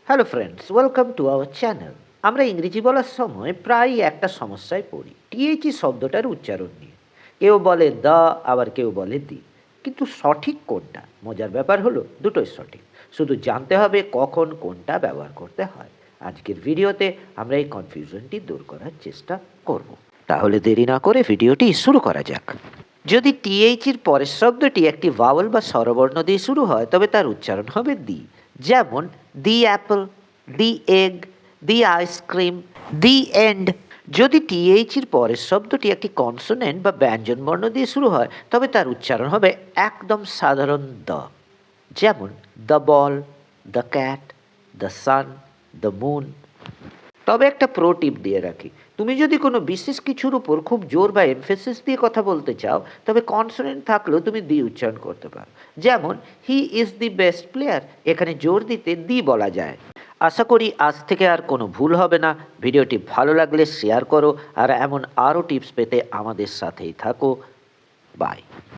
Hello friends, welcome to our channel. আমরা ইংরেজি বলার সময় প্রায়ই একটা সমস্যায় পড়ি, টিএইচই শব্দটার উচ্চারণ নিয়ে। কেউ বলে দ্য, আবার কেউ বলে দি। কিন্তু সঠিক কোনটা? মজার ব্যাপার হলো দুটোই সঠিক, শুধু জানতে হবে কখন কোনটা ব্যবহার করতে হয়। আজকের ভিডিওতে আমরা এই কনফিউশনটি দূর করার চেষ্টা করব। তাহলে দেরি না করে ভিডিওটি শুরু করা যাক। যদি টিএইচির পরের শব্দটি একটি ভাওয়েল বা স্বরবর্ণ দিয়ে শুরু হয়, তবে তার উচ্চারণ হবে দি। যেমন the apple, the egg, the ice cream, the end. যদি টিএইচির পরের শব্দটি একটি কনসোনেন্ট বা ব্যঞ্জনবর্ণ দিয়ে শুরু হয়, তবে তার উচ্চারণ হবে একদম সাধারণ দ। যেমন the ball, the cat, the sun, the moon. তবে একটা প্রো টিপ দিয়ে রাখি, তুমি যদি কোনো বিশেষ কিছুর উপর খুব জোর বা এমফেসিস দিয়ে কথা বলতে চাও, তবে কনসোনেন্ট থাকলেও তুমি দি উচ্চারণ করতে পারো। যেমন he is the best player, এখানে জোর দিতে দি বলা যায়। আশা করি আজ থেকে আর কোনো ভুল হবে না। ভিডিওটি ভালো লাগলে শেয়ার করো, আর এমন আরও টিপস পেতে আমাদের সাথেই থাকো। বাই।